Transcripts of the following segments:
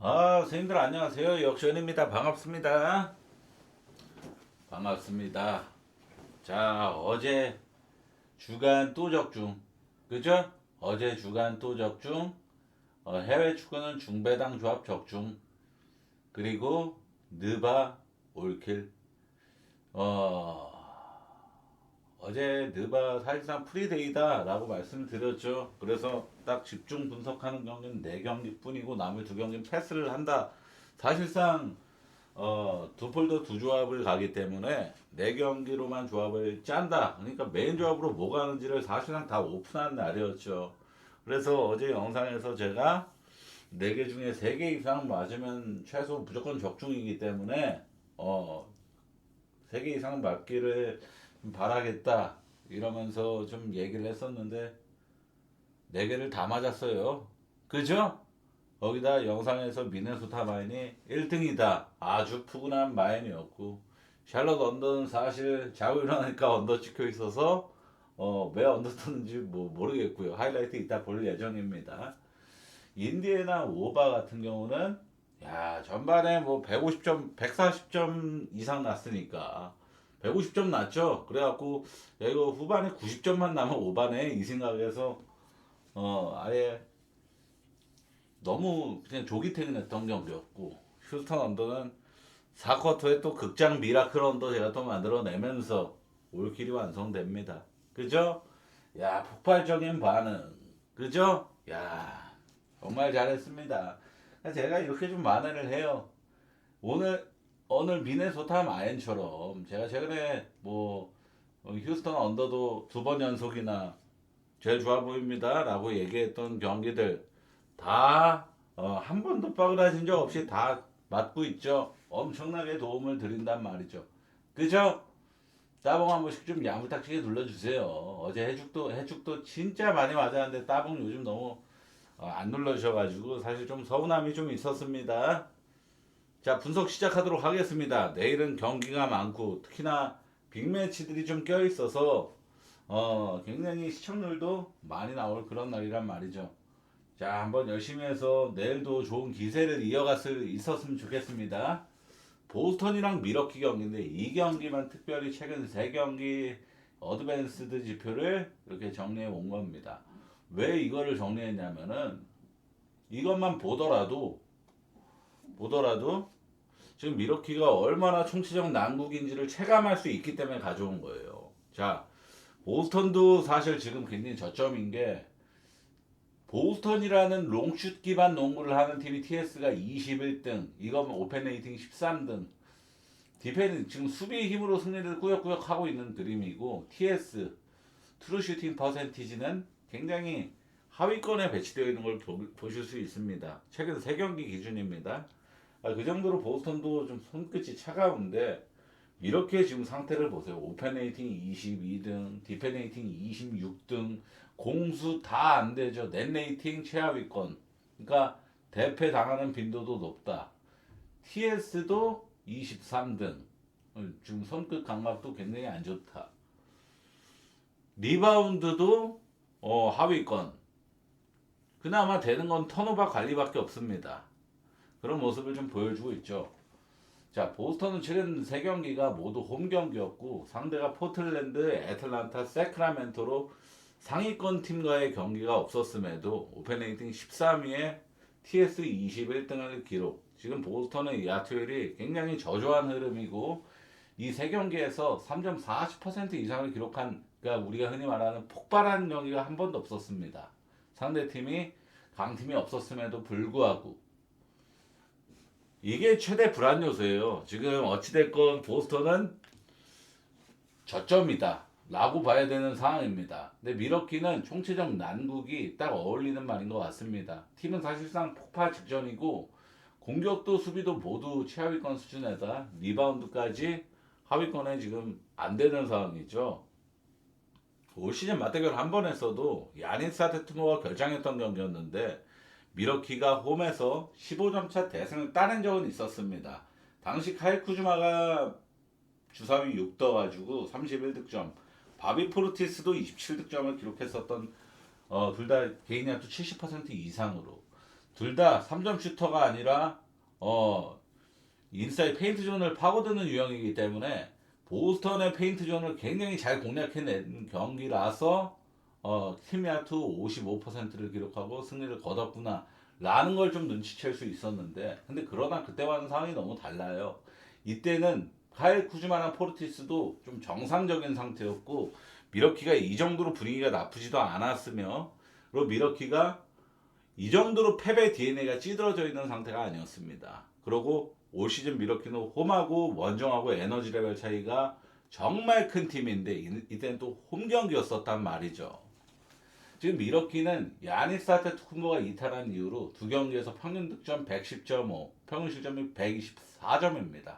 선생님들 안녕하세요. 역전입니다. 반갑습니다. 반갑습니다. 자, 어제 주간 또적중, 그죠? 어제 주간 또적중, 해외 축구는 중배당 조합 적중, 그리고 느바 올킬. 어, 어제 느바 사실상 프리데이다라고 말씀드렸죠. 그래서 딱 집중 분석하는 경기는 4경기 뿐이고 남의 2경기는 패스를 한다. 사실상 두 폴더 두 조합을 가기 때문에 4경기로만 조합을 짠다. 그러니까 메인 조합으로 뭐 가는지를 사실상 다 오픈한 날이었죠. 그래서 어제 영상에서 제가 4개 중에 3개 이상 맞으면 최소 무조건 적중이기 때문에 3개 이상 맞기를 바라겠다 이러면서 좀 얘기를 했었는데 4개를 다 맞았어요. 그죠? 거기다 영상에서 미네소타 마인이 1등이다. 아주 푸근한 마인이었고 샬럿 언더는 사실 자고 일어나니까 언더 찍혀 있어서 왜 언더 떴는지 뭐 모르겠고요. 하이라이트 이따 볼 예정입니다. 인디애나 오바 같은 경우는 야 전반에 뭐 150점, 140점 이상 났으니까 150점 났죠. 그래갖고 야, 이거 후반에 90점만 나면 오바네 이 생각에서 아예 너무 그냥 조기퇴근했던 경기였고 휴스턴 언더는 4쿼터에 또 극장 미라클 언더 제가 또 만들어내면서 올킬이 완성됩니다. 그죠? 야 폭발적인 반응. 그죠? 야 정말 잘했습니다. 제가 이렇게 좀 만회를 해요. 오늘 미네소타 마인처럼 제가 최근에 뭐 휴스턴 언더도 2번 연속이나 제일 좋아 보입니다 라고 얘기했던 경기들 다 한 번도 빠그라진 적 없이 다 맞고 있죠. 엄청나게 도움을 드린단 말이죠. 그죠? 따봉 한 번씩 좀 야무딱지게 눌러주세요. 어제 해죽도 진짜 많이 맞았는데 따봉 요즘 너무 안 눌러주셔가지고 사실 좀 서운함이 좀 있었습니다. 자, 분석 시작하도록 하겠습니다. 내일은 경기가 많고 특히나 빅매치들이 좀 껴있어서 굉장히 시청률도 많이 나올 그런 날이란 말이죠. 자, 한번 열심히 해서 내일도 좋은 기세를 있었으면 좋겠습니다. 보스턴이랑 미러키 경기인데 이 경기만 특별히 최근 3경기 어드밴스드 지표를 이렇게 정리해 온 겁니다. 왜 이거를 정리했냐면은 이것만 보더라도 지금 미러키가 얼마나 총체적 난국인지를 체감할 수 있기 때문에 가져온 거예요. 자, 보스턴도 사실 지금 굉장히 저점인 게 보스턴이라는 롱슛 기반 농구를 하는 팀이 TS가 21등, 이거면 오펜 레이팅 13등. 디펜은 지금 수비의 힘으로 승리를 꾸역꾸역 하고 있는 그림이고 TS 트루 슈팅 퍼센티지는 굉장히 하위권에 배치되어 있는 걸 보실 수 있습니다. 최근 3경기 기준입니다. 그 정도로 보스턴도 좀 손끝이 차가운데 이렇게 지금 상태를 보세요. 오펜 레이팅 22등, 디펜 레이팅 26등, 공수 다 안 되죠. 넷 레이팅 최하위권. 그러니까 대패 당하는 빈도도 높다. TS도 23등. 지금 손끝 감각도 굉장히 안 좋다. 리바운드도 하위권. 그나마 되는 건 턴오버 관리밖에 없습니다. 그런 모습을 좀 보여주고 있죠. 자, 보스턴은 최근 3경기가 모두 홈 경기였고 상대가 포틀랜드, 애틀란타, 세크라멘토로 상위권 팀과의 경기가 없었음에도 오펜 레이팅 13위에 TS 21등을 기록. 지금 보스턴의 야투율이 굉장히 저조한 흐름이고 이 3경기에서 3점 40% 이상을 기록한, 그러니까 우리가 흔히 말하는 폭발한 경기가 한 번도 없었습니다. 상대팀이 강팀이 없었음에도 불구하고 이게 최대 불안 요소예요. 지금 어찌됐건 보스턴은 저점이다 라고 봐야 되는 상황입니다. 근데 미러키는 총체적 난국이 딱 어울리는 말인 것 같습니다. 팀은 사실상 폭파 직전이고 공격도 수비도 모두 최하위권 수준에다 리바운드까지 하위권에 지금 안 되는 상황이죠. 올 시즌 맞대결 한 번 했어도 야니스 아테투노가 결장했던 경기였는데 미러키가 홈에서 15점 차 대승을 따낸 적은 있었습니다. 당시 카일 쿠즈마가 주사위 6 떠가지고 31득점, 바비 포르티스도 27득점을 기록했었던 둘 다 개인 야투 70% 이상으로. 둘 다 3점 슈터가 아니라 인사이드 페인트 존을 파고드는 유형이기 때문에 보스턴의 페인트 존을 굉장히 잘 공략해낸 경기라서 팀 야투 55%를 기록하고 승리를 거뒀구나 라는 걸 좀 눈치챌 수 있었는데, 근데 그러나 그때와는 상황이 너무 달라요. 이때는 카일 쿠즈마나 포르티스도 좀 정상적인 상태였고, 미러키가 이 정도로 분위기가 나쁘지도 않았으며, 그리고 미러키가 이 정도로 패배 DNA가 찌들어져 있는 상태가 아니었습니다. 그리고 올 시즌 미러키는 홈하고 원정하고 에너지 레벨 차이가 정말 큰 팀인데 이때는 또 홈 경기였었단 말이죠. 지금 미러키는 야니스 아테토쿤보가 이탈한 이후로 두 경기에서 평균 득점 110.5, 평균 실점이 124점입니다.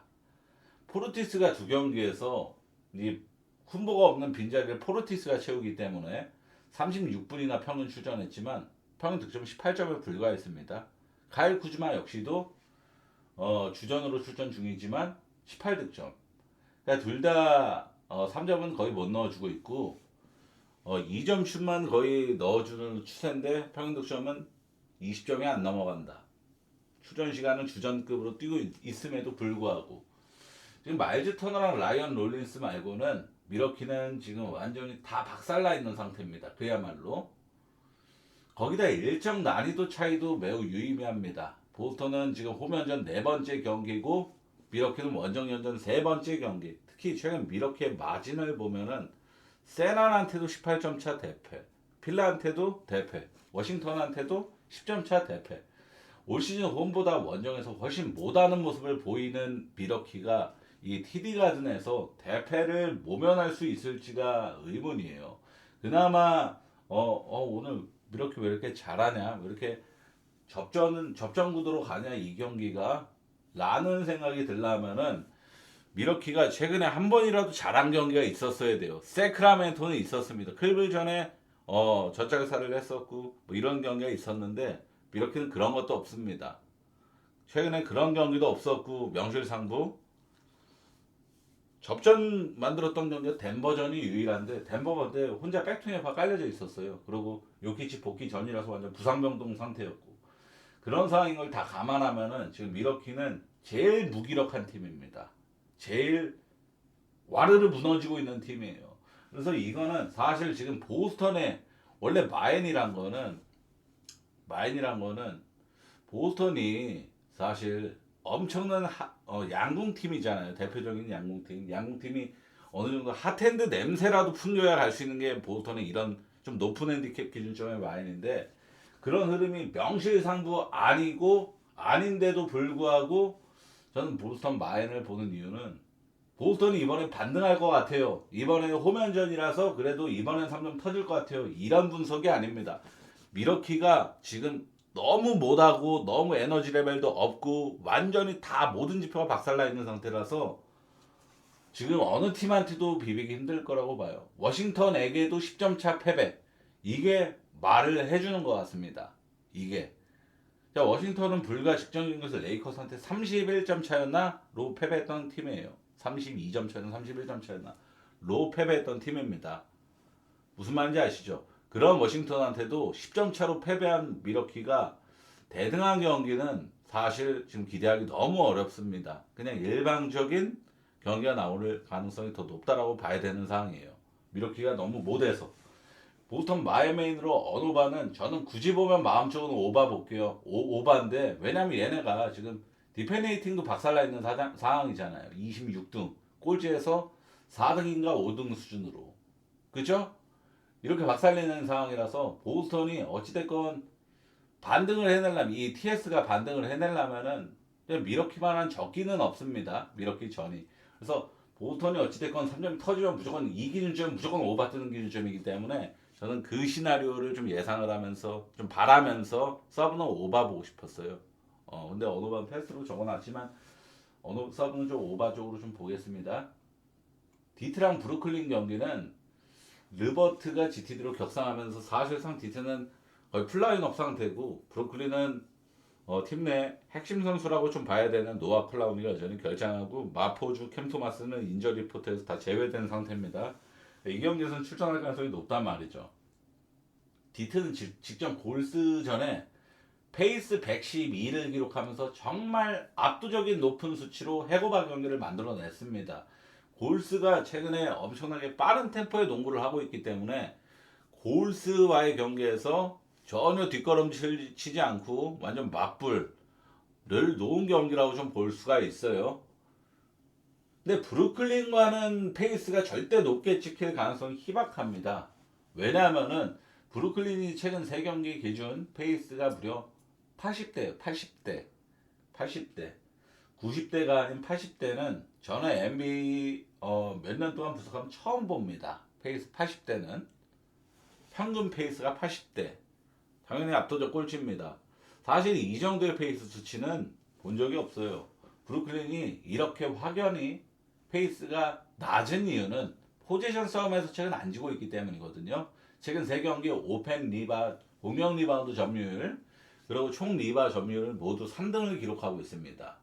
포르티스가 두 경기에서 이 쿤보가 없는 빈자리를 포르티스가 채우기 때문에 36분이나 평균 출전했지만 평균 득점 18점에 불과했습니다. 가일 쿠즈마 역시도 주전으로 출전 중이지만 18득점. 그러니까 둘 다 3점은 거의 못 넣어주고 있고 2점 슛만 거의 넣어주는 추세인데 평균 득점은 20점이 안 넘어간다. 출전 시간은 주전급으로 뛰고 있음에도 불구하고 지금 마일즈 터너랑 라이언 롤린스 말고는 미러키는 지금 완전히 다 박살나 있는 상태입니다. 그야말로. 거기다 일정 난이도 차이도 매우 유의미합니다. 보스턴은 지금 홈연전 네 번째 경기고 미러키는 원정연전 세 번째 경기. 특히 최근 미러키의 마진을 보면은 세난한테도 18점 차 대패, 필라한테도 대패, 워싱턴한테도 10점 차 대패. 올 시즌 홈보다 원정에서 훨씬 못하는 모습을 보이는 미러키가 이 TD 가든에서 대패를 모면할 수 있을지가 의문이에요. 그나마 오늘 미러키 왜 이렇게 잘하냐, 왜 이렇게 접전 구도로 가냐 이 경기가 라는 생각이 들려면은 미러키가 최근에 한 번이라도 잘한 경기가 있었어야 돼요. 세크라멘토는 있었습니다. 클블전에 젖잘살을 했었고 뭐 이런 경기가 있었는데 미러키는 그런 것도 없습니다. 최근에 그런 경기도 없었고 명실상부 접전 만들었던 경기가 덴버전이 유일한데 덴버인데 혼자 백투에파 깔려져 있었어요. 그리고 요키치 복귀 전이라서 완전 부상병동 상태였고 그런 상황인 걸 다 감안하면은 지금 미러키는 제일 무기력한 팀입니다. 제일 와르르 무너지고 있는 팀이에요. 그래서 이거는 사실 지금 보스턴의 원래 마인이란 거는 보스턴이 사실 엄청난 양궁 팀이잖아요. 대표적인 양궁 팀. 양궁 팀이 어느 정도 핫핸드 냄새라도 풍겨야 갈 수 있는 게 보스턴의 이런 좀 높은 핸디캡 기준점의 마인인데 그런 흐름이 명실상부 아니고 아닌데도 불구하고 저는 보스턴 마인을 보는 이유는 보스턴이 이번에 반등할 것 같아요. 이번에 홈연전이라서 그래도 이번엔 3점 터질 것 같아요. 이런 분석이 아닙니다. 미러키가 지금 너무 못하고 너무 에너지 레벨도 없고 완전히 다 모든 지표가 박살나 있는 상태라서 지금 어느 팀한테도 비비기 힘들 거라고 봐요. 워싱턴에게도 10점 차 패배. 이게 말을 해주는 것 같습니다. 이게. 자, 워싱턴은 불과 직전 경기에서 레이커스한테 31점 차였나? 로 패배했던 팀이에요. 32점 차였나? 31점 차였나? 로 패배했던 팀입니다. 무슨 말인지 아시죠? 그런 워싱턴한테도 10점 차로 패배한 미러키가 대등한 경기는 사실 지금 기대하기 너무 어렵습니다. 그냥 일방적인 경기가 나올 가능성이 더 높다라고 봐야 되는 상황이에요. 미러키가 너무 못해서. 보스턴 마이메인으로 언오바는 저는 굳이 보면 마음적으로 오바 볼게요. 오바인데 왜냐면 얘네가 지금 디페네이팅도 박살나 있는 상황이잖아요. 26등 꼴찌에서 4등인가 5등 수준으로. 그죠? 이렇게 박살내는 상황이라서 보스턴이 어찌됐건 반등을 해내려면 이 TS가 반등을 해내려면은 미러키만한 적기는 없습니다. 미러키 전이. 그래서 보스턴이 어찌됐건 3점이 터지면 무조건 이 기준점은 무조건 오바 뜨는 기준점이기 때문에 저는 그 시나리오를 좀 예상을 하면서 좀 바라면서 서브는 오바 보고 싶었어요. 근데 어느 번 패스로 적어놨지만 어느 서브는 좀 오바 쪽으로 좀 보겠습니다. 디트랑 브루클린 경기는 르버트가 GTD로 격상하면서 사실상 디트는 거의 플라이업 상태고 브루클린은 팀 내 핵심 선수라고 좀 봐야 되는 노아 클라우니가 여전히 결장하고 마포주 캠 토마스는 인저 리포트에서 다 제외된 상태입니다. 이 경기에서는 출전할 가능성이 높단 말이죠. 디트는 직전 골스 전에 페이스 112를 기록하면서 정말 압도적인 높은 수치로 해고바 경기를 만들어냈습니다. 골스가 최근에 엄청나게 빠른 템포의 농구를 하고 있기 때문에 골스와의 경기에서 전혀 뒷걸음질 치지 않고 완전 맞불을 놓은 경기라고 좀 볼 수가 있어요. 근데 브루클린과는 페이스가 절대 높게 찍힐 가능성이 희박합니다. 왜냐하면은 브루클린이 최근 3경기 기준 페이스가 무려 80대, 80대, 80대, 90대가 아닌 80대는 전에 NBA 몇 년 동안 분석하면 처음 봅니다. 페이스 80대는 평균 페이스가 80대. 당연히 압도적 꼴찌입니다. 사실 이 정도의 페이스 수치는 본 적이 없어요. 브루클린이 이렇게 확연히 페이스가 낮은 이유는 포지션 싸움에서 최근 안 지고 있기 때문이거든요. 최근 3경기 오펜 리바, 공격 리바운드 점유율, 그리고 총 리바 점유율 모두 3등을 기록하고 있습니다.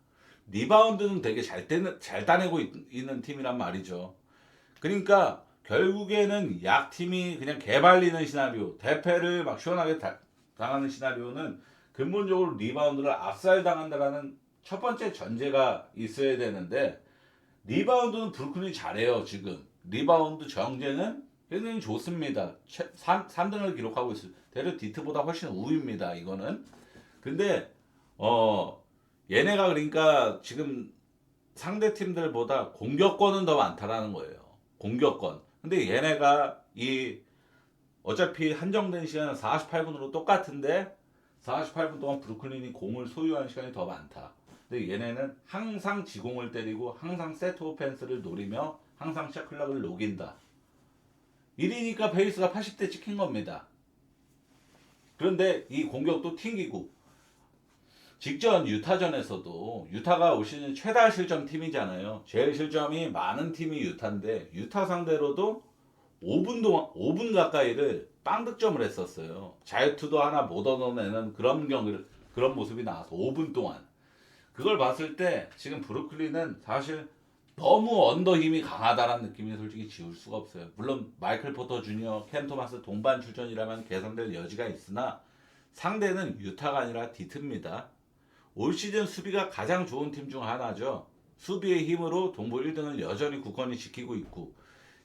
리바운드는 되게 잘 따내고 있는 팀이란 말이죠. 그러니까 결국에는 약팀이 그냥 개발리는 시나리오, 대패를 막 시원하게 당하는 시나리오는 근본적으로 리바운드를 압살당한다라는 첫 번째 전제가 있어야 되는데, 리바운드는 브루클린이 잘해요. 지금 리바운드 정제는 굉장히 좋습니다. 3등을 기록하고 있어요. 대략 디트보다 훨씬 우위입니다. 이거는. 근데 얘네가 그러니까 지금 상대 팀들보다 공격권은 더 많다라는 거예요. 공격권. 근데 얘네가 어차피 한정된 시간은 48분으로 똑같은데 48분 동안 브루클린이 공을 소유하는 시간이 더 많다. 근데 얘네는 항상 지공을 때리고 항상 세트 오펜스를 노리며 항상 샷클락을 녹인다. 이리니까 페이스가 80대 찍힌 겁니다. 그런데 이 공격도 튕기고, 직전 유타전에서도 유타가 올 시즌 최다 실점 팀이잖아요. 제일 실점이 많은 팀이 유타인데 유타 상대로도 5분 가까이를 빵 득점을 했었어요. 자유투도 하나 못 얻어내는 그런 모습이 나와서 5분 동안. 그걸 봤을 때 지금 브루클린은 사실 너무 언더 힘이 강하다라는 느낌이 솔직히 지울 수가 없어요. 물론 마이클 포터 주니어, 캠 토마스 동반 출전이라면 개선될 여지가 있으나 상대는 유타가 아니라 디트입니다. 올 시즌 수비가 가장 좋은 팀 중 하나죠. 수비의 힘으로 동부 1등을 여전히 굳건히 지키고 있고,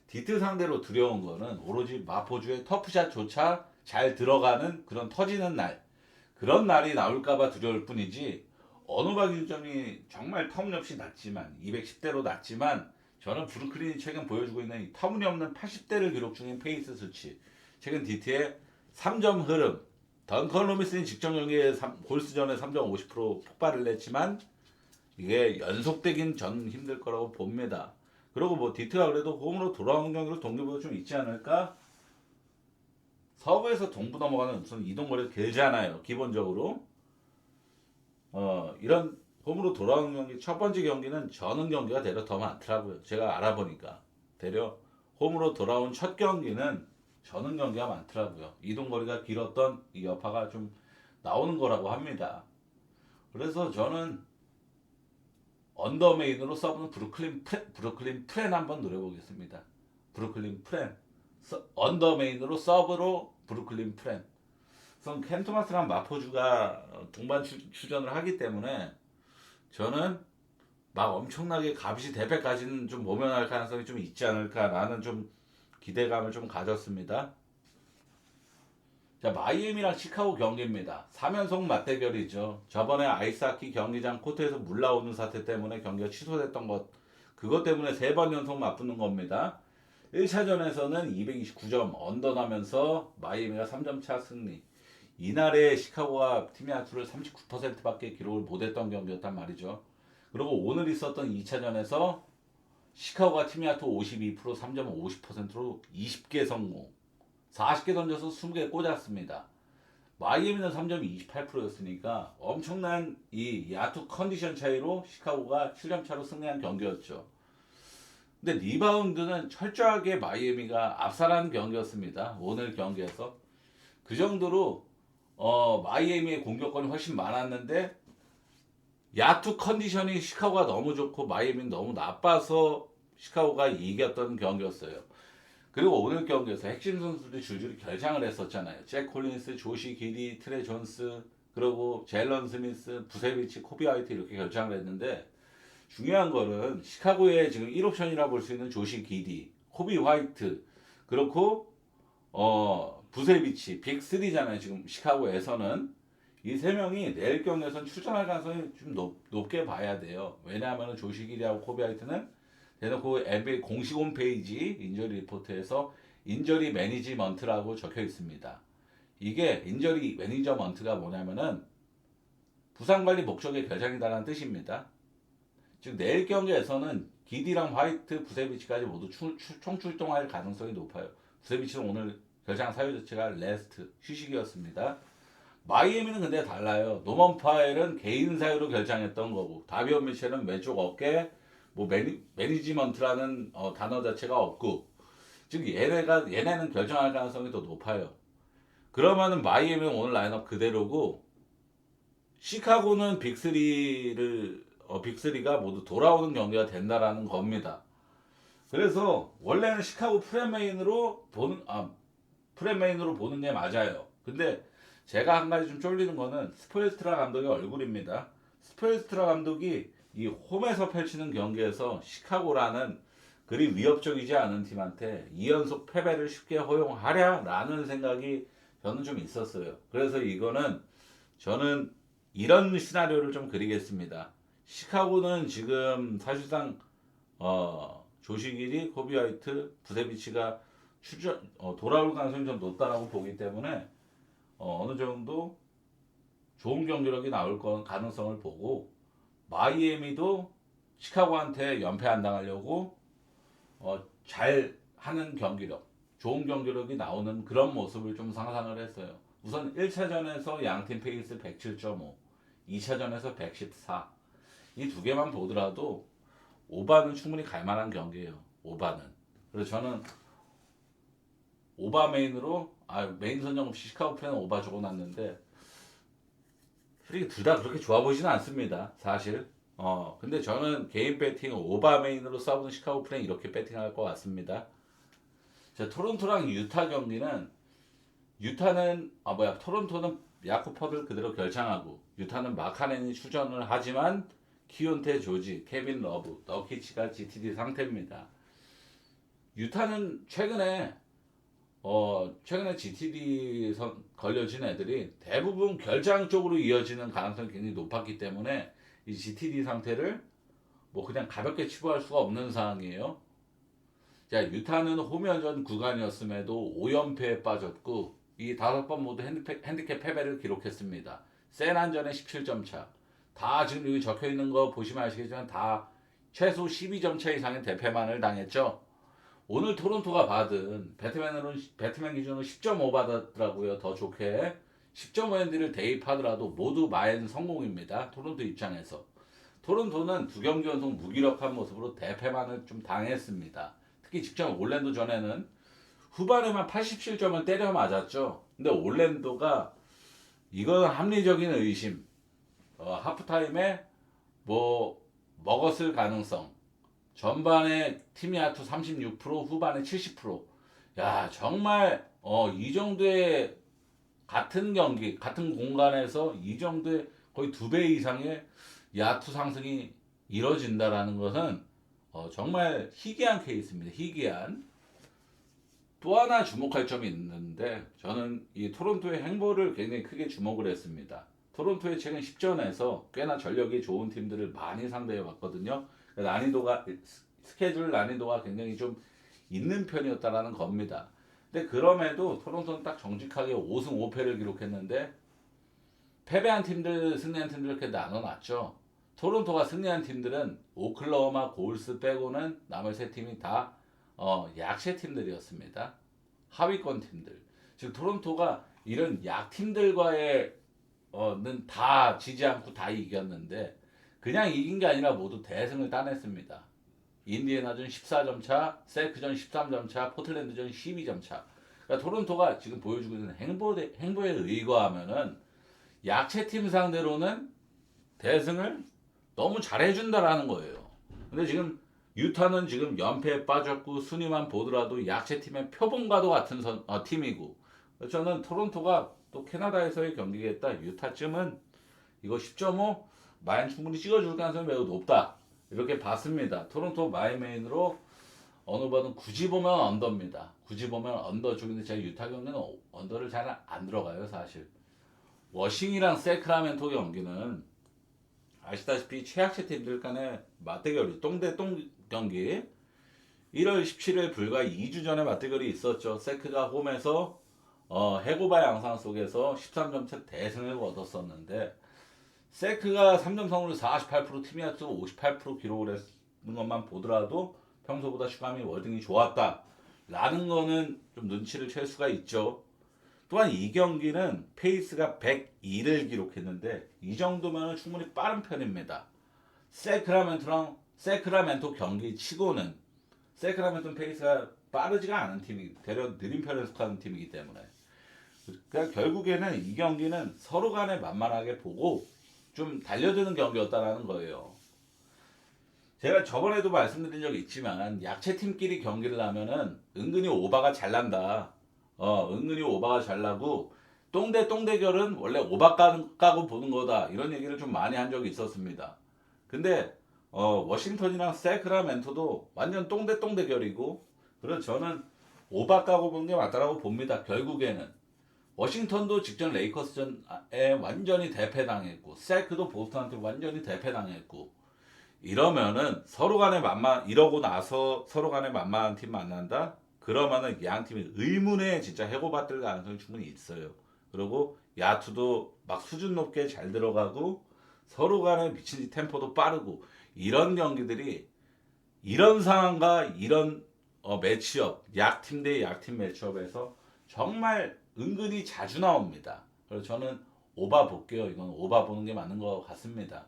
디트 상대로 두려운 거는 오로지 마포주의 터프샷조차 잘 들어가는 그런 터지는 날, 그런 날이 나올까봐 두려울 뿐이지, 어느바 기점이 정말 터무니없이 낮지만 210대로 낮지만 저는 브루클린이 최근 보여주고 있는 이 터무니없는 80대를 기록 중인 페이스 수치, 최근 디트의 3점 흐름, 던컨 로빈슨이 직전 경기에 골스전에 3점 50% 폭발을 냈지만 이게 연속되긴 전 힘들 거라고 봅니다. 그리고 뭐 디트가 그래도 홈으로 돌아오는 경기로 동기부여 좀 있지 않을까? 서부에서 동부 넘어가는 우선 이동거리가 길잖아요. 기본적으로 이런 홈으로 돌아오는 경기, 첫 번째 경기는 저는 경기가 대략 더 많더라고요. 제가 알아보니까 대략 홈으로 돌아온 첫 경기는 저는 경기가 많더라고요. 이동거리가 길었던 이 여파가 좀 나오는 거라고 합니다. 그래서 저는 언더메인으로 서브는 브루클린 프렌 한번 노려보겠습니다. 브루클린 프렌. 언더메인으로 서브로 브루클린 프렌. 우선 캠 토마스랑 마포주가 동반 출전을 하기 때문에 저는 막 엄청나게 값이 대패까지는 좀 모면할 가능성이 좀 있지 않을까라는 좀 기대감을 좀 가졌습니다. 자, 마이애미랑 시카고 경기입니다. 3연속 맞대결이죠. 저번에 아이스하키 경기장 코트에서 물 나오는 사태 때문에 경기가 취소됐던 것, 그것 때문에 3번 연속 맞붙는 겁니다. 1차전에서는 229점 언더나면서 마이애미가 3점 차 승리. 이날에 시카고가 팀의 야투를 39%밖에 기록을 못했던 경기였단 말이죠. 그리고 오늘 있었던 2차전에서 시카고가 팀의 야투 52%, 3점 50%로 20개 성공. 40개 던져서 20개 꽂았습니다. 마이애미는 3점이 28%였으니까 엄청난 이 야투 컨디션 차이로 시카고가 7점 차로 승리한 경기였죠. 근데 리바운드는 철저하게 마이애미가 압살한 경기였습니다. 오늘 경기에서. 그 정도로 마이애미의 공격권이 훨씬 많았는데 야투 컨디션이 시카고가 너무 좋고 마이애미는 너무 나빠서 시카고가 이겼던 경기였어요. 그리고 오늘 경기에서 핵심 선수들이 줄줄이 결장을 했었잖아요. 잭 콜린스, 조시 기디, 트레 존스, 그리고 제일런 스미스, 부세비치, 코비 화이트 이렇게 결정을 했는데 중요한 거는 시카고의 지금 1옵션이라 볼 수 있는 조시 기디, 코비 화이트, 그렇고 부세비치 빅3잖아요. 지금 시카고에서는 이 세 명이 내일 경기에선 출전할 가능성이 좀 높게 봐야 돼요. 왜냐하면 조시 기디하고 코비 화이트는 대놓고 NBA 공식 홈페이지 인저리 리포트에서 인저리 매니지먼트라고 적혀 있습니다. 이게 인저리 매니저먼트가 뭐냐면은 부상 관리 목적의 결정이다라는 뜻입니다. 즉 내일 경기에서는 기디랑 화이트, 부세비치까지 모두 총출동할 가능성이 높아요. 부세비치는 오늘 결정 사유 자체가 레스트 휴식이었습니다. 마이애미는 근데 달라요. 노먼 파엘은 개인 사유로 결정했던 거고 다비온 미첼은 왼쪽 어깨 뭐 매니지먼트라는 단어 자체가 없고 즉 얘네는 결정할 가능성이 더 높아요. 그러면은 마이애미는 오늘 라인업 그대로고 시카고는 빅3가 모두 돌아오는 경기가 된다라는 겁니다. 그래서 원래는 시카고 프렘메인으로 보는 게 맞아요. 근데 제가 한 가지 좀 쫄리는 거는 스포엘스트라 감독의 얼굴입니다. 스포엘스트라 감독이 이 홈에서 펼치는 경기에서 시카고라는 그리 위협적이지 않은 팀한테 2연속 패배를 쉽게 허용하랴라는 생각이 저는 좀 있었어요. 그래서 이거는 저는 이런 시나리오를 좀 그리겠습니다. 시카고는 지금 사실상 조시길이, 코비 화이트, 부세비치가 돌아올 가능성이 좀 높다라고 보기 때문에 어느 정도 좋은 경기력이 나올 가능성을 보고 마이애미도 시카고한테 연패 안 당하려고 잘 하는 경기력, 좋은 경기력이 나오는 그런 모습을 좀 상상을 했어요. 우선 1차전에서 양팀 페이스 107.5, 2차전에서 114. 이 두 개만 보더라도 오바는 충분히 갈만한 경기예요. 오바는. 그래서 저는 오바 메인으로 메인 선정 없이 시카고 프레는 오바 적어놨는데 솔직히 둘 다 그렇게 좋아 보이지는 않습니다. 사실. 근데 저는 개인 배팅 오바 메인으로 싸우는 시카고 프레는 이렇게 배팅할 것 같습니다. 자, 토론토랑 유타 경기는 토론토는 야쿠퍼를 그대로 결장하고 유타는 마카넨이 출전을 하지만 키온테 조지, 케빈 러브, 너키치가 GTD 상태입니다. 유타는 최근에 GTD 걸려진 애들이 대부분 결장 쪽으로 이어지는 가능성이 굉장히 높았기 때문에 이 GTD 상태를 뭐 그냥 가볍게 치부할 수가 없는 상황이에요. 자, 유타는 홈연전 구간이었음에도 5연패에 빠졌고 이 5번 모두 핸디캡 패배를 기록했습니다. 세난전에 17점 차. 다 지금 여기 적혀 있는 거 보시면 아시겠지만 다 최소 12점 차 이상의 대패만을 당했죠. 오늘 토론토가 받은 배트맨 기준으로 10.5 받았더라고요. 더 좋게 10.5 핸디를 대입하더라도 모두 마엔 성공입니다. 토론토 입장에서 토론토는 두 경기 연속 무기력한 모습으로 대패만을 좀 당했습니다. 특히 직전 올랜도 전에는 후반에만 87점을 때려 맞았죠. 근데 올랜도가 이건 합리적인 의심. 하프타임에 뭐 먹었을 가능성. 전반에 팀 야투 36%, 후반에 70%. 야, 정말 이 정도의 같은 경기, 같은 공간에서 이 정도의 거의 2배 이상의 야투 상승이 이뤄진다라는 것은 정말 희귀한 케이스입니다. 희귀한. 또 하나 주목할 점이 있는데 저는 이 토론토의 행보를 굉장히 크게 주목을 했습니다. 토론토의 최근 10전에서 꽤나 전력이 좋은 팀들을 많이 상대해 왔거든요. 스케줄 난이도가 굉장히 좀 있는 편이었다라는 겁니다. 근데 그럼에도 토론토는 딱 정직하게 5승 5패를 기록했는데 패배한 팀들, 승리한 팀들 이렇게 나눠놨죠. 토론토가 승리한 팀들은 오클라호마 골스 빼고는 나머지 세 팀이 다 약체 팀들이었습니다. 하위권 팀들. 즉 토론토가 이런 약팀들과의 는 다 지지 않고 다 이겼는데 그냥 이긴 게 아니라 모두 대승을 따냈습니다. 인디애나전 14점 차, 셀크전 13점 차, 포틀랜드전 12점 차. 그러니까 토론토가 지금 보여주고 있는 행보에 의거하면은 약체 팀 상대로는 대승을 너무 잘해준다라는 거예요. 근데 지금 유타는 지금 연패에 빠졌고 순위만 보더라도 약체 팀의 표본과도 같은 팀이고 저는 토론토가 또 캐나다에서의 경기겠다. 유타쯤은 이거 10.5 마인 충분히 찍어줄 가능성이 매우 높다. 이렇게 봤습니다. 토론토 마이메인으로 어느 번은 굳이 보면 언더입니다. 굳이 보면 언더 쪽인데 제가 유타 경기는 언더를 잘 안 들어가요 사실. 워싱이랑 세크라멘토 경기는 아시다시피 최약체 팀들 간의 맞대결이 똥대똥 경기 1월 17일 불과 2주 전에 맞대결이 있었죠. 세크가 홈에서 해고바 양상 속에서 13점 차 대승을 얻었었는데 세크가 3점 성공률 48% 팀이어트 58% 기록을 했는 것만 보더라도 평소보다 슈감이 월등히 좋았다 라는 거는 좀 눈치를 챌 수가 있죠. 또한 이 경기는 페이스가 102를 기록했는데 이 정도면 충분히 빠른 편입니다. 세크라멘토 경기 치고는 세크라멘토는 페이스가 빠르지가 않은 팀이 대략 느린 편에 속하는 팀이기 때문에 그러니까 결국에는 이 경기는 서로 간에 만만하게 보고 좀 달려드는 경기였다라는 거예요. 제가 저번에도 말씀드린 적이 있지만 약체 팀끼리 경기를 하면은 은근히 오바가 잘 난다. 은근히 오바가 잘 나고 똥대 똥대결은 원래 오바 까고 보는 거다. 이런 얘기를 좀 많이 한 적이 있었습니다. 근데 워싱턴이랑 세크라멘토도 완전 똥대 똥대결이고 그래서 저는 오바 까고 보는 게 맞다라고 봅니다. 결국에는 워싱턴도 직전 레이커스전에 완전히 대패당했고 세크도 보스턴한테 완전히 대패당했고 이러면은 서로 간에 이러고 나서 서로 간에 만만한 팀 만난다? 그러면은 양 팀이 의문의 진짜 해고받을 가능성이 충분히 있어요. 그리고 야투도 막 수준 높게 잘 들어가고 서로 간에 미친 듯이 템포도 빠르고 이런 경기들이 이런 상황과 이런 매치업 약팀 대 약팀 매치업에서 정말 은근히 자주 나옵니다. 그래서 저는 오바 볼게요. 이건 오바 보는 게 맞는 것 같습니다.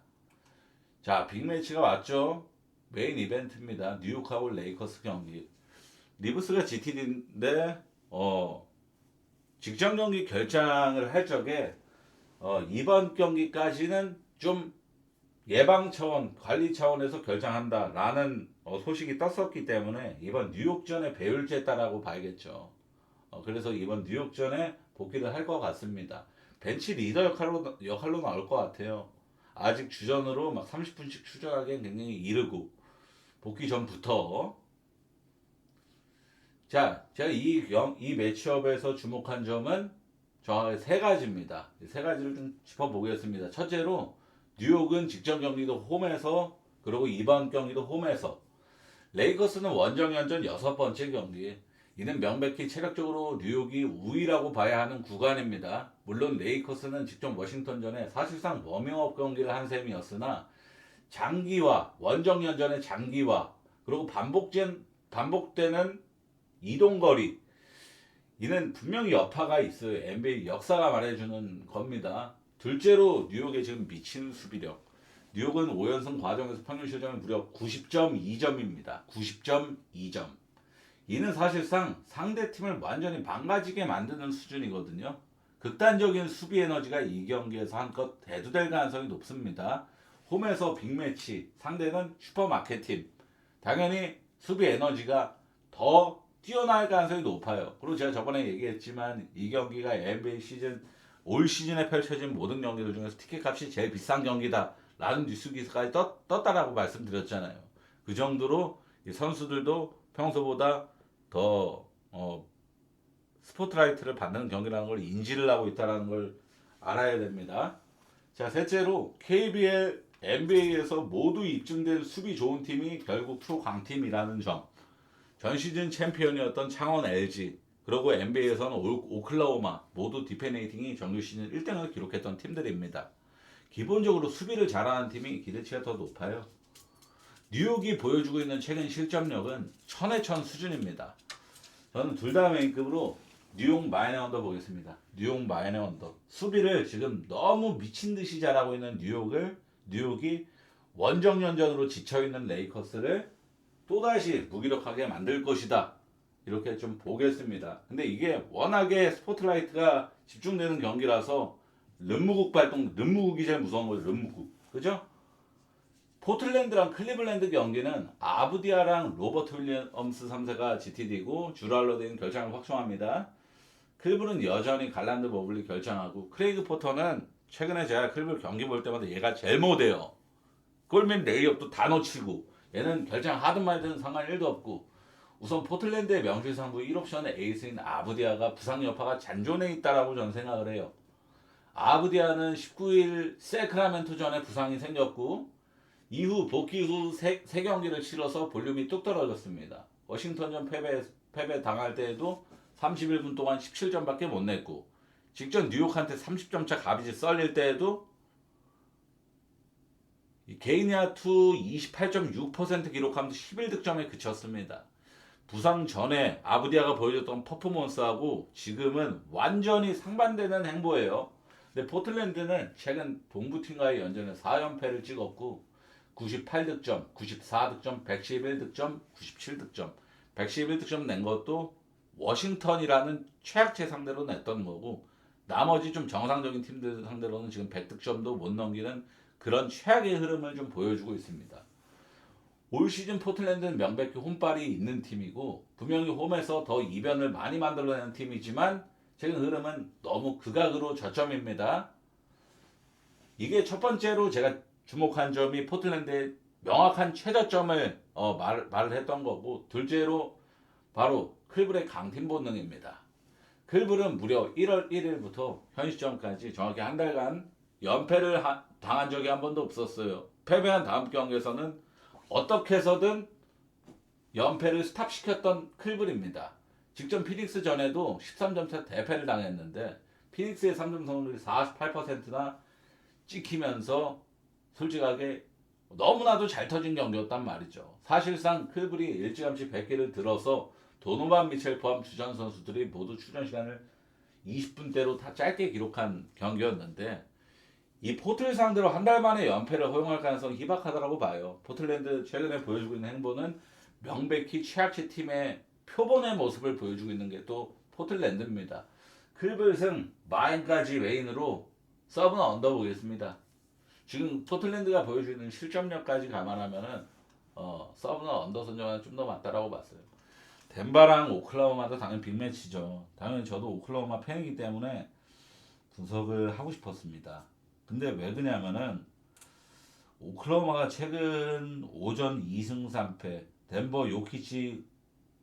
자, 빅매치가 왔죠. 메인 이벤트입니다. 뉴욕하고 레이커스 경기. 리브스가 GTD인데 직전 경기 결장을 할 적에 이번 경기까지는 좀 예방 차원, 관리 차원에서 결장한다라는 소식이 떴었기 때문에 이번 뉴욕전에 배울제다라고 봐야겠죠. 그래서 이번 뉴욕전에 복귀를 할 것 같습니다. 벤치 리더 역할로 나올 것 같아요. 아직 주전으로 막 30분씩 출전하기엔 굉장히 이르고 복귀 전부터 자, 제가 이 매치업에서 주목한 점은 정확하게 세 가지입니다. 세 가지를 좀 짚어보겠습니다. 첫째로 뉴욕은 직전 경기도 홈에서 그리고 이번 경기도 홈에서 레이커스는 원정연전 6번째 경기 이는 명백히 체력적으로 뉴욕이 우위라고 봐야 하는 구간입니다. 물론 레이커스는 직전 워싱턴전에 사실상 워밍업 경기를 한 셈이었으나 장기화, 원정연전의 장기화 그리고 반복되는 이동거리 이는 분명히 여파가 있어요. NBA 역사가 말해주는 겁니다. 둘째로 뉴욕의 지금 미친 수비력. 뉴욕은 5연승 과정에서 평균 실점이 무려 90.2점입니다. 90.2점. 이는 사실상 상대팀을 완전히 망가지게 만드는 수준이거든요. 극단적인 수비 에너지가 이 경기에서 한껏 대두될 가능성이 높습니다. 홈에서 빅매치, 상대는 슈퍼마켓팀. 당연히 수비 에너지가 더 뛰어날 가능성이 높아요. 그리고 제가 저번에 얘기했지만 이 경기가 NBA 시즌 올 시즌에 펼쳐진 모든 경기들 중에서 티켓 값이 제일 비싼 경기다 라는 뉴스 기사까지 떴다라고 말씀드렸잖아요. 그 정도로 이 선수들도 평소보다 더 스포트라이트를 받는 경기라는 걸 인지를 하고 있다는 걸 알아야 됩니다. 자, 셋째로 KBL, NBA에서 모두 입증된 수비 좋은 팀이 결국 프로 강팀이라는 점. 전 시즌 챔피언이었던 창원 LG 그리고 NBA에서는 오클라호마 모두 디펜레이팅이 정규 시즌 1등을 기록했던 팀들입니다. 기본적으로 수비를 잘하는 팀이 기대치가 더 높아요. 뉴욕이 보여주고 있는 최근 실점력은 천에 천 수준입니다. 저는 둘 다 메인급으로 뉴욕 마이너 언더 보겠습니다. 뉴욕 마이너 언더. 수비를 지금 너무 미친 듯이 잘하고 있는 뉴욕이 원정연전으로 지쳐있는 레이커스를 또다시 무기력하게 만들 것이다. 이렇게 좀 보겠습니다. 근데 이게 워낙에 스포트라이트가 집중되는 경기라서 름무국이 제일 무서운 거죠. 름무국. 그죠? 포틀랜드랑 클리블랜드 경기는 아브디아랑 로버트 윌리엄스 3세가 GTD고 주랄러드는 결장을 확정합니다. 클브는 여전히 갈란드 모블리 결정하고 크레이그 포터는 최근에 제가 클브 경기 볼 때마다 얘가 제일 못해요. 골밑 레이업도 다 놓치고 얘는 결정 하든 말든 상관 1도 없고 우선 포틀랜드의 명실상부 1옵션의 에이스인 아브디아가 부상 여파가 잔존해 있다라고 저는 생각을 해요. 아브디아는 19일 세크라멘토전에 부상이 생겼고 이후 복귀 후 세 경기를 치러서 볼륨이 뚝 떨어졌습니다. 워싱턴전 패배 당할 때에도 31분 동안 17점밖에 못 냈고 직전 뉴욕한테 30점 차 가비지 썰릴 때에도 개인야투 28.6% 기록하면서 11득점에 그쳤습니다. 부상 전에 아브디아가 보여줬던 퍼포먼스하고 지금은 완전히 상반되는 행보예요. 근데 포틀랜드는 최근 동부팀과의 연전에 4연패를 찍었고 98득점, 94득점, 111득점, 97득점 111득점 낸 것도 워싱턴이라는 최악체 상대로 냈던 거고 나머지 좀 정상적인 팀들 상대로는 지금 100득점도 못 넘기는 그런 최악의 흐름을 좀 보여주고 있습니다. 올 시즌 포틀랜드는 명백히 홈발이 있는 팀이고 분명히 홈에서 더 이변을 많이 만들어내는 팀이지만 최근 흐름은 너무 극악으로 저점입니다. 이게 첫 번째로 제가 주목한 점이 포틀랜드의 명확한 최저점을 말을 했던 거고 둘째로 바로 클블의 강팀 본능입니다. 클블은 무려 1월 1일부터 현 시점까지 정확히 한 달간 연패를 당한 적이 한 번도 없었어요. 패배한 다음 경기에서는 어떻게 해서든 연패를 스탑시켰던 클블입니다. 직전 피닉스 전에도 13점차 대패를 당했는데 피닉스의 3점 성공률이 48%나 찍히면서 솔직하게 너무나도 잘 터진 경기였단 말이죠. 사실상 클블이 일찌감치 100개를 들어서 도노반 미첼 포함 주전 선수들이 모두 출전 시간을 20분대로 다 짧게 기록한 경기였는데 이 포틀 상대로 한 달 만에 연패를 허용할 가능성이 희박하다고 봐요. 포틀랜드 최근에 보여주고 있는 행보는 명백히 최악체 팀의 표본의 모습을 보여주고 있는 게 또 포틀랜드입니다. 클블 승 마인까지 웨인으로 서브는 언더 보겠습니다. 지금 포틀랜드가 보여주는 실점력까지 감안하면은 서브는 언더 선정하는 좀 더 맞다라고 봤어요. 덴버랑 오클라호마도 당연히 빅매치죠. 당연히 저도 오클라호마 팬이기 때문에 분석을 하고 싶었습니다. 근데 왜 그러냐면은 오클라호마가 최근 오전 2승 3패 덴버 요키치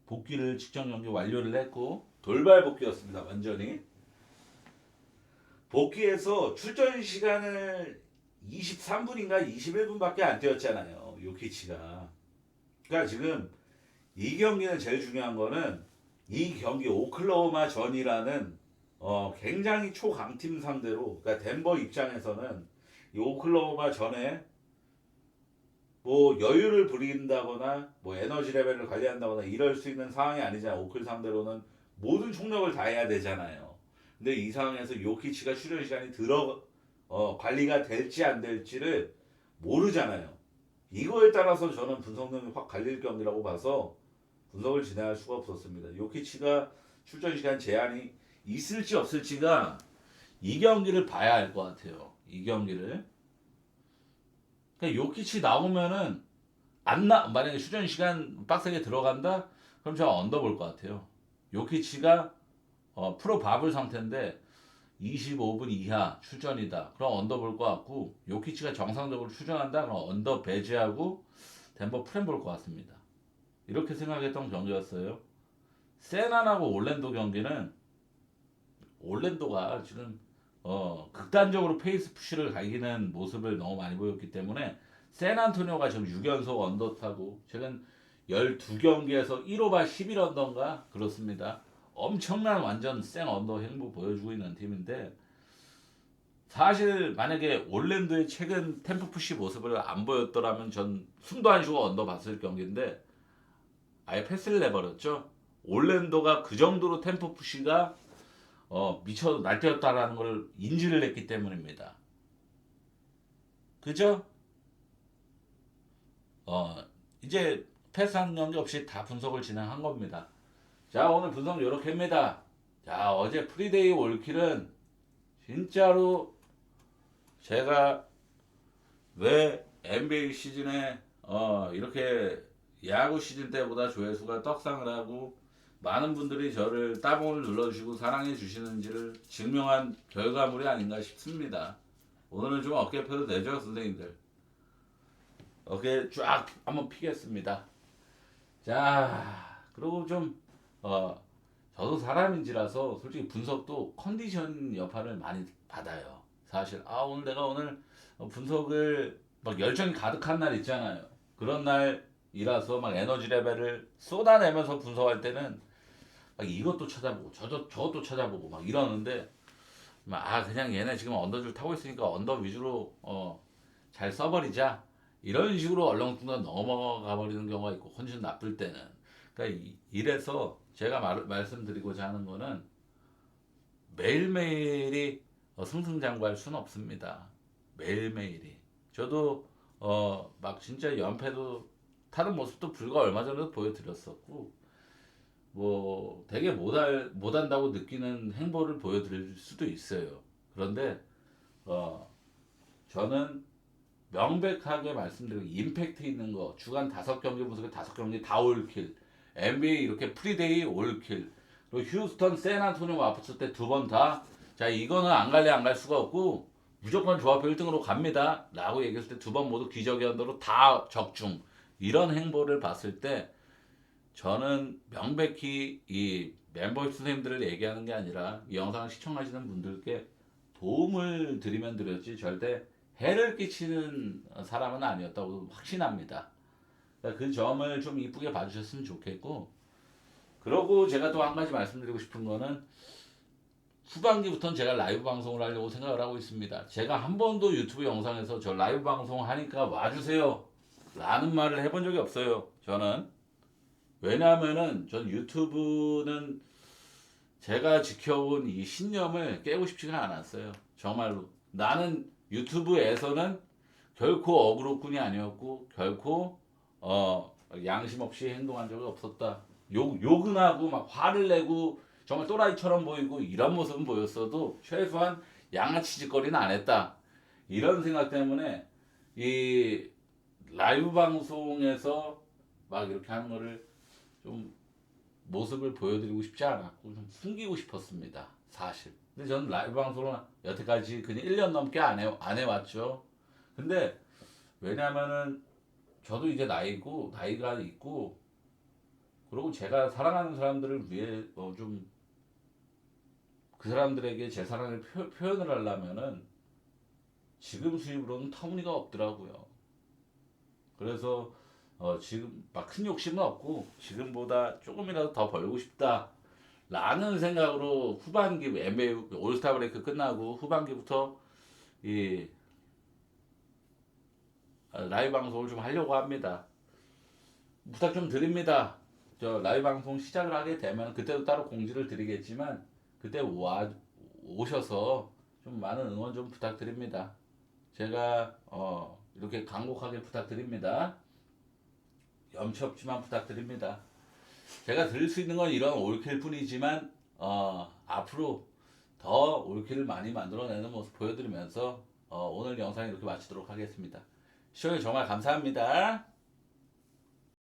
복귀를 직전 경기 완료를 했고 돌발 복귀였습니다. 완전히 복귀해서 출전 시간을 23분인가 21분밖에 안 뛰었잖아요. 요키치가. 그러니까 지금 이 경기는 제일 중요한 거는 이 경기 오클라호마 전이라는 굉장히 초강팀 상대로 그러니까 덴버 입장에서는 이 오클라호마 전에 뭐 여유를 부린다거나 뭐 에너지 레벨을 관리한다거나 이럴 수 있는 상황이 아니잖아요. 오클 상대로는 모든 총력을 다해야 되잖아요. 근데 이 상황에서 요키치가 출전 시간이 관리가 될지 안 될지를 모르잖아요. 이거에 따라서 저는 분석력이 확 갈릴 경기라고 봐서 분석을 진행할 수가 없었습니다. 요키치가 출전 시간 제한이 있을지 없을지가 이 경기를 봐야 할 것 같아요. 이 경기를. 그러니까 요키치 나오면은 만약에 출전 시간 빡세게 들어간다? 그럼 제가 언더 볼 것 같아요. 요키치가 프로 바블 상태인데 25분 이하 출전이다. 그럼 언더 볼 것 같고 요키치가 정상적으로 출전한다. 그럼 언더 배제하고 덴버 프렘 볼 것 같습니다. 이렇게 생각했던 경기였어요. 세난하고 올랜도 경기는 올랜도가 지금 극단적으로 페이스 푸시를 갈기는 모습을 너무 많이 보였기 때문에 샌안토니오가 지금 6연속 언더 타고 최근 12경기에서 1오바 11언더인가 그렇습니다. 엄청난 완전 생 언더 행보 보여주고 있는 팀인데 사실 만약에 올랜도의 최근 템포 푸시 모습을 안 보였더라면 전 숨도 안 쉬고 언더 봤을 경기인데 아예 패스를 내버렸죠. 올랜도가 그 정도로 템포 푸시가 미쳐 날뛰었다라는 걸 인지를 했기 때문입니다. 그죠? 이제 패스한 경기 없이 다 분석을 진행한 겁니다. 자, 오늘 분석 이렇게 합니다. 자, 어제 프리데이 올킬은 진짜로 제가 왜 NBA 시즌에 이렇게 야구 시즌 때보다 조회수가 떡상을 하고 많은 분들이 저를 따봉을 눌러주시고 사랑해 주시는지를 증명한 결과물이 아닌가 싶습니다. 오늘은 좀 어깨 펴도 되죠, 선생님들? 어깨 쫙 한번 피겠습니다. 자, 그리고 좀 저도 사람인지라서 솔직히 분석도 컨디션 여파를 많이 받아요. 사실 오늘 내가 오늘 분석을 막 열정이 가득한 날 있잖아요. 그런 날이라서 막 에너지 레벨을 쏟아내면서 분석할 때는 막 이것도 찾아보고 저것도 찾아보고 막 이러는데 그냥 얘네 지금 언더줄 타고 있으니까 언더 위주로 잘 써버리자 이런 식으로 얼렁뚱땅 넘어가 버리는 경우가 있고 컨디션 나쁠 때는 그러니까 이래서 제가 말씀드리고자 하는 거는 매일매일이 승승장구할 수는 없습니다. 매일매일이 저도 막 진짜 연패도 타는 모습도 불과 얼마 전에도 보여드렸었고 뭐 되게 못한다고 느끼는 행보를 보여드릴 수도 있어요. 그런데 저는 명백하게 말씀드리고 임팩트 있는 거 주간 5경기 분석에 5경기 다 올킬 NBA 이렇게 프리데이 올킬 그리고 휴스턴 샌안토니오 아팠을 때 2번 다 자 이거는 안 갈래 안 갈 수가 없고 무조건 조합 1등으로 갑니다 라고 얘기했을 때 2번 모두 기적의 언더로 다 적중 이런 행보를 봤을 때 저는 명백히 이 멤버십 선생님들을 얘기하는 게 아니라 이 영상을 시청하시는 분들께 도움을 드리면 드렸지 절대 해를 끼치는 사람은 아니었다고 확신합니다. 그러니까 그 점을 좀 이쁘게 봐주셨으면 좋겠고 그러고 제가 또 한 가지 말씀드리고 싶은 거는 후반기부터는 제가 라이브 방송을 하려고 생각을 하고 있습니다. 제가 한 번도 유튜브 영상에서 저 라이브 방송 하니까 와주세요 라는 말을 해본 적이 없어요. 저는 왜냐하면은 전 유튜브는 제가 지켜온 이 신념을 깨고 싶지가 않았어요. 정말로 나는 유튜브에서는 결코 어그로꾼이 아니었고 결코 양심 없이 행동한 적이 없었다. 욕은 하고 막 화를 내고 정말 또라이처럼 보이고 이런 모습은 보였어도 최소한 양아치 짓거리는 안 했다. 이런 생각 때문에 이 라이브 방송에서 막 이렇게 하는 거를 좀 모습을 보여드리고 싶지 않았고 좀 숨기고 싶었습니다. 사실. 근데 저는 라이브 방송을 여태까지 그냥 1년 넘게 안 해왔죠. 근데 왜냐면은 저도 이제 나이가 있고 그리고 제가 사랑하는 사람들을 위해 좀 그 사람들에게 제 사랑을 표현을 하려면은 지금 수입으로는 터무니가 없더라고요. 그래서 지금 막 큰 욕심은 없고 지금보다 조금이라도 더 벌고 싶다 라는 생각으로 후반기 NBA 올스타 브레이크 끝나고 후반기부터 이 라이브 방송을 좀 하려고 합니다. 부탁 좀 드립니다. 저 라이브 방송 시작을 하게 되면 그때도 따로 공지를 드리겠지만 그때 오셔서 좀 많은 응원 좀 부탁드립니다. 제가 이렇게 간곡하게 부탁드립니다. 염치 없지만 부탁드립니다. 제가 드릴 수 있는 건 이런 올킬 뿐이지만 앞으로 더 올킬을 많이 만들어내는 모습 보여드리면서 오늘 영상 이렇게 마치도록 하겠습니다. 시청해 정말 감사합니다.